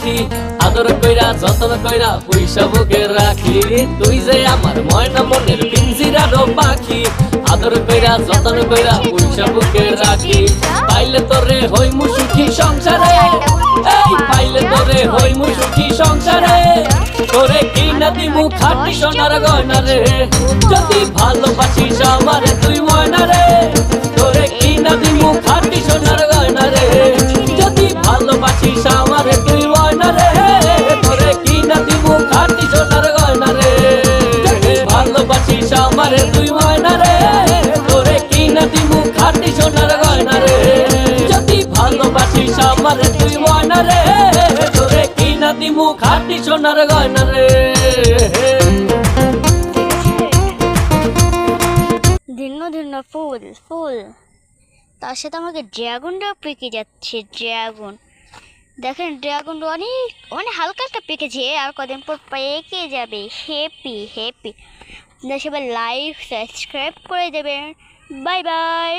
পাখি আদর কইরা যতন কইরা পয়সা বুকে রাখি তুই যে আমার ময়না মনের পিঞ্জিরারও পাখি আদর কইরা যতন কইরা পয়সা বুকে রাখি পাইলে তোরে হইমু সুখী সংসারে এই পাইলে তোরে হইমু সুখী সংসারে তোরে কিনা দিমু খাঁটি সোনার গয়না রে যদি ভালোবাসিস আমারে তুই ময়না রে তোরে কিনা দিমু খাঁটি সোনার গয়না রে যদি ভালোবাসিস আমারে তুই ময়না রে তোরে কিনা দিমু খাঁটি সোনার গয়না রে যদি ভালোবাসিস আমারে তুই ময়না রে তোরে কিনা দিমু খাঁটি সোনার গয়না রে যদি ভালোবাসিস আমারে তুই ময়না রে তোরে কিনা দিমু খাঁটি সোনার গয়না রে। ভিন্ন ভিন্ন ফুল ফুল তার সাথে আমাকে ড্রাগনটাও পেকে যাচ্ছে। ড্রাগন দেখেন, ড্রাগন অনেক অনেক হালকা একটা পেকেছে, আর কদিন পর পেকে যাবে। Happy happy. সবাই লাইক সাবস্ক্রাইব করে দেবেন। Bye bye.